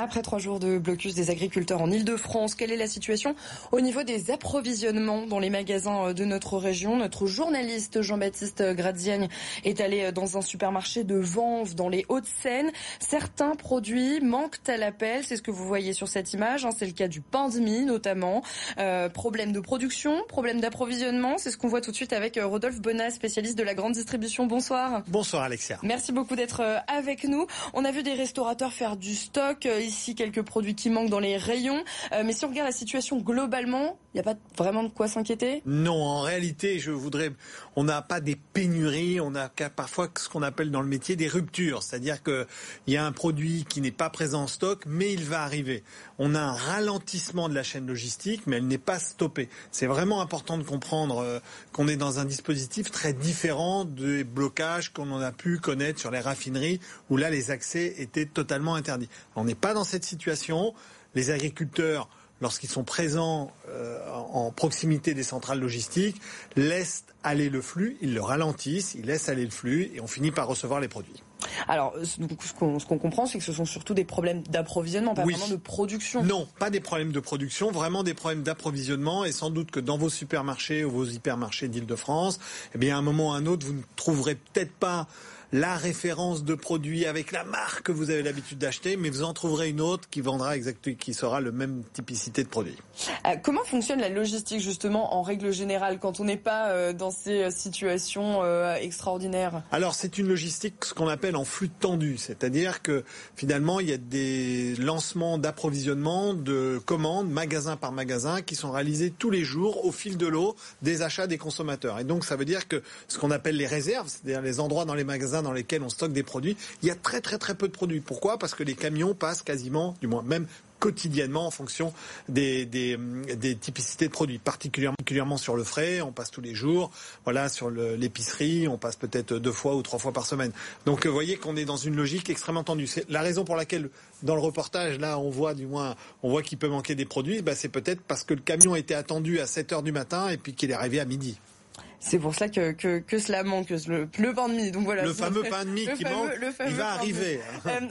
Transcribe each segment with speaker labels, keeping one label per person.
Speaker 1: Après 3 jours de blocus des agriculteurs en Ile-de-France, quelle est la situation au niveau des approvisionnements dans les magasins de notre région? Notre journaliste Jean-Baptiste Graziani est allé dans un supermarché de Vanves dans les Hauts-de-Seine. Certains produits manquent à l'appel, c'est ce que vous voyez sur cette image. C'est le cas du pain de mie notamment. Problème de production, problème d'approvisionnement, c'est ce qu'on voit tout de suite avec Rodolphe Bonnat, spécialiste de la grande distribution. Bonsoir.
Speaker 2: Bonsoir Alexia.
Speaker 1: Merci beaucoup d'être avec nous. On a vu des restaurateurs faire du stock, ici quelques produits qui manquent dans les rayons, mais si on regarde la situation globalement, il n'y a pas vraiment de quoi s'inquiéter?
Speaker 2: Non, en réalité, on n'a pas des pénuries, on a parfois ce qu'on appelle dans le métier des ruptures, c'est-à-dire que il y a un produit qui n'est pas présent en stock, mais il va arriver. On a un ralentissement de la chaîne logistique, mais elle n'est pas stoppée. C'est vraiment important de comprendre qu'on est dans un dispositif très différent des blocages qu'on en a pu connaître sur les raffineries, où là les accès étaient totalement interdits. On n'est pas dans cette situation. Les agriculteurs, lorsqu'ils sont présents en proximité des centrales logistiques, laissent aller le flux, ils le ralentissent, ils laissent aller le flux et on finit par recevoir les produits.
Speaker 1: Alors, donc, ce qu'on comprend, c'est que ce sont surtout des problèmes d'approvisionnement, pas vraiment de production.
Speaker 2: Non, pas des problèmes de production, vraiment des problèmes d'approvisionnement. Et sans doute que dans vos supermarchés ou vos hypermarchés d'Île-de-France, eh bien, à un moment ou à un autre, vous ne trouverez peut-être pas la référence de produit avec la marque que vous avez l'habitude d'acheter, mais vous en trouverez une autre qui qui sera le même typicité de produit.
Speaker 1: Comment fonctionne la logistique justement en règle générale quand on n'est pas dans ces situations extraordinaires?
Speaker 2: Alors c'est une logistique ce qu'on appelle en flux tendu, c'est-à-dire que finalement il y a des lancements d'approvisionnement, de commandes, magasin par magasin, qui sont réalisés tous les jours au fil de l'eau des achats des consommateurs. Et donc ça veut dire que ce qu'on appelle les réserves, c'est-à-dire les endroits dans les magasins dans lesquels on stocke des produits, il y a très très très peu de produits. Pourquoi? Parce que les camions passent quasiment, du moins même quotidiennement en fonction des typicités de produits, particulièrement sur le frais, on passe tous les jours, voilà, sur l'épicerie, on passe peut-être 2 fois ou 3 fois par semaine. Donc vous voyez qu'on est dans une logique extrêmement tendue. C'est la raison pour laquelle dans le reportage là on voit qu'il peut manquer des produits, c'est peut-être parce que le camion était attendu à 7h du matin et puis qu'il est arrivé à midi.
Speaker 1: C'est pour ça que cela manque, le pain de mie. Donc voilà.
Speaker 2: Le fameux pain de mie qui manque, il va arriver.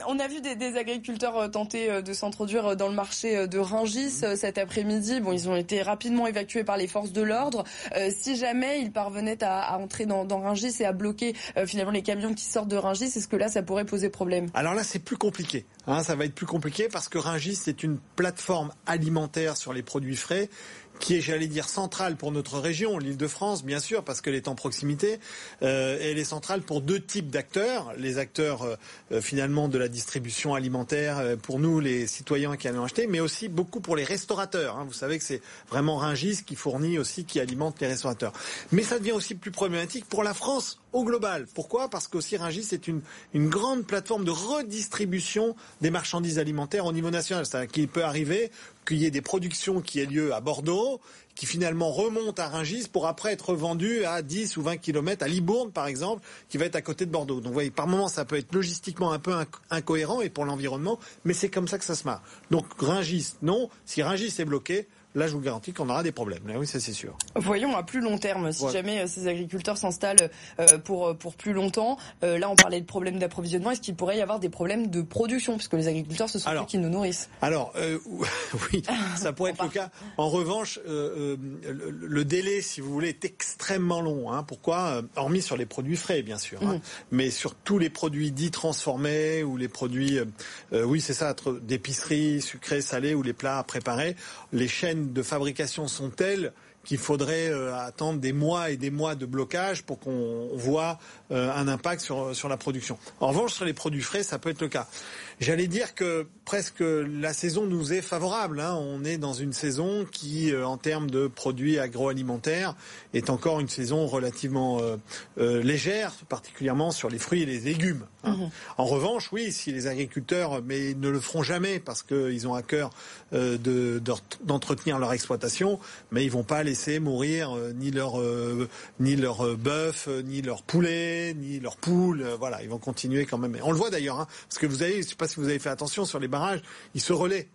Speaker 1: On a vu des agriculteurs tenter de s'introduire dans le marché de Rungis cet après-midi. Bon, ils ont été rapidement évacués par les forces de l'ordre. Si jamais ils parvenaient à entrer dans Rungis et à bloquer finalement les camions qui sortent de Rungis, est-ce que là ça pourrait poser problème?
Speaker 2: Alors là, c'est plus compliqué. Ça va être plus compliqué parce que Rungis, c'est une plateforme alimentaire sur les produits frais qui est, j'allais dire, centrale pour notre région, l'Île-de-France, bien sûr, parce qu'elle est en proximité. Et elle est centrale pour 2 types d'acteurs. Les acteurs, finalement, de la distribution alimentaire, pour nous, les citoyens qui allons acheter, mais aussi beaucoup pour les restaurateurs. Vous savez que c'est vraiment Rungis qui fournit aussi, qui alimente les restaurateurs. Mais ça devient aussi plus problématique pour la France au global. Pourquoi? Parce qu'aussi Rungis est une grande plateforme de redistribution des marchandises alimentaires au niveau national. C'est-à-dire qu'il peut arriver qu'il y ait des productions qui aient lieu à Bordeaux, qui finalement remontent à Rungis pour après être vendues à 10 ou 20 kilomètres, à Libourne par exemple, qui va être à côté de Bordeaux. Donc vous voyez, par moments ça peut être logistiquement un peu incohérent et pour l'environnement, mais c'est comme ça que ça se marche. Donc Rungis, non. Si Rungis est bloqué, là, je vous garantis qu'on aura des problèmes. Là, oui, ça c'est sûr.
Speaker 1: Voyons à plus long terme, si jamais ces agriculteurs s'installent pour plus longtemps. Là, on parlait de problèmes d'approvisionnement. Est-ce qu'il pourrait y avoir des problèmes de production, puisque les agriculteurs, ce sont ceux qui nous nourrissent?
Speaker 2: Alors, oui, ça pourrait être le cas. En revanche, le délai, si vous voulez, est extrêmement long. Pourquoi? Hormis sur les produits frais, bien sûr. Mais sur tous les produits dits transformés ou les produits, oui, c'est ça, d'épicerie, sucré, salé ou les plats préparés, les chaînes de fabrication sont telles qu'il faudrait attendre des mois et des mois de blocage pour qu'on voit un impact sur la production. En revanche, sur les produits frais, ça peut être le cas. J'allais dire que presque la saison nous est favorable. On est dans une saison qui, en termes de produits agroalimentaires, est encore une saison relativement légère, particulièrement sur les fruits et les légumes. En revanche, oui, si les agriculteurs, mais ils ne le feront jamais parce qu'ils ont à cœur d'entretenir leur exploitation, mais ils vont pas laisser mourir ni leur bœuf, ni leur poulet, ni leur poule. Voilà, ils vont continuer quand même. On le voit d'ailleurs, parce que vous avez, je sais pas si vous avez fait attention sur les barrages, ils se relaient.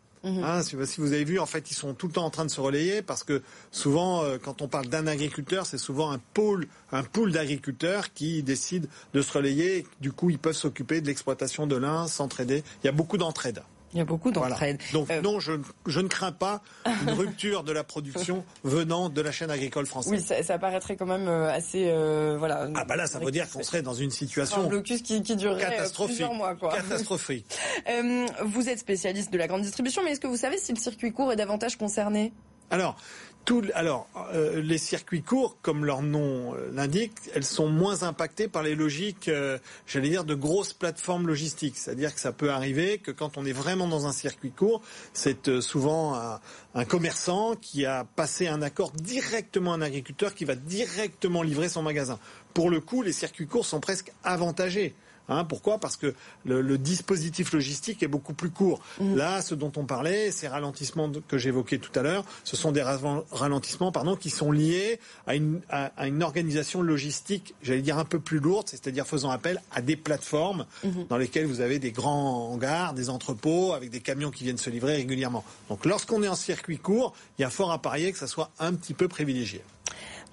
Speaker 2: Si vous avez vu, en fait, ils sont tout le temps en train de se relayer parce que souvent, quand on parle d'un agriculteur, c'est souvent un pool d'agriculteurs qui décident de se relayer. Du coup, ils peuvent s'occuper de l'exploitation de l'un, s'entraider. Il y a beaucoup d'entraide.
Speaker 1: Il y a beaucoup d'entraide.
Speaker 2: Voilà. Donc non, je ne crains pas une rupture de la production venant de la chaîne agricole française.
Speaker 1: Oui, ça paraîtrait quand même assez voilà.
Speaker 2: Ah bah là, ça veut dire qu'on serait dans une situation
Speaker 1: un blocus qui durerait plusieurs mois, quoi.
Speaker 2: Catastrophique.
Speaker 1: Vous êtes spécialiste de la grande distribution, mais est-ce que vous savez si le circuit court est davantage concerné ?
Speaker 2: Alors, les circuits courts, comme leur nom l'indique, elles sont moins impactées par les logiques, j'allais dire, de grosses plateformes logistiques. C'est-à-dire que ça peut arriver que quand on est vraiment dans un circuit court, c'est souvent un commerçant qui a passé un accord directement à un agriculteur qui va directement livrer son magasin. Pour le coup, les circuits courts sont presque avantagés. Pourquoi ? Parce que le dispositif logistique est beaucoup plus court. Là, ce dont on parlait, ces ralentissements que j'évoquais tout à l'heure, ce sont des ralentissements qui sont liés à une organisation logistique, j'allais dire un peu plus lourde, c'est-à-dire faisant appel à des plateformes dans lesquelles vous avez des grands hangars, des entrepôts, avec des camions qui viennent se livrer régulièrement. Donc lorsqu'on est en circuit court, il y a fort à parier que ça soit un petit peu privilégié.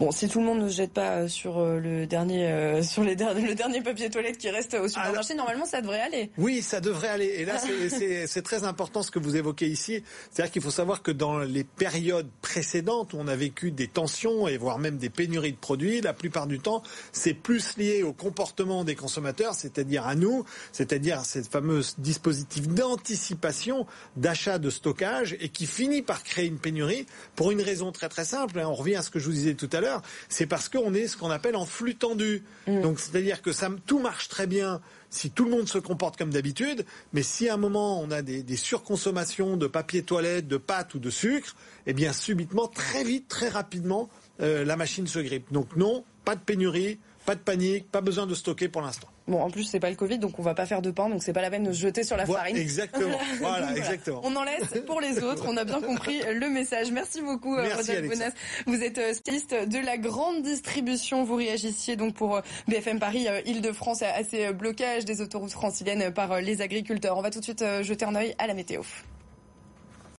Speaker 1: Bon, si tout le monde ne se jette pas sur le dernier papier toilette qui reste au supermarché, normalement ça devrait aller.
Speaker 2: Oui, ça devrait aller. Et là, c'est très important ce que vous évoquez ici. C'est-à-dire qu'il faut savoir que dans les périodes précédentes où on a vécu des tensions et voire même des pénuries de produits, la plupart du temps, c'est plus lié au comportement des consommateurs, c'est-à-dire à nous, c'est-à-dire à ces fameux dispositifs d'anticipation, d'achat, de stockage, et qui finit par créer une pénurie pour une raison très très simple. On revient à ce que je vous disais tout à l'heure. C'est parce qu'on est ce qu'on appelle en flux tendu. Donc c'est-à-dire que tout marche très bien si tout le monde se comporte comme d'habitude, mais si à un moment on a des surconsommations de papier toilette, de pâtes ou de sucre, eh bien subitement, très vite, très rapidement, la machine se grippe. Donc non, pas de pénurie, pas de panique, pas besoin de stocker pour l'instant.
Speaker 1: Bon, en plus, c'est pas le Covid, donc on va pas faire de pain, donc c'est pas la peine de se jeter sur la farine.
Speaker 2: Exactement. Voilà, exactement.
Speaker 1: On en laisse pour les autres. On a bien compris le message. Merci beaucoup, Rodolphe Bonas. Vous êtes spécialiste de la grande distribution. Vous réagissiez donc pour BFM Paris, Île-de-France, à ces blocages des autoroutes franciliennes par les agriculteurs. On va tout de suite jeter un œil à la météo.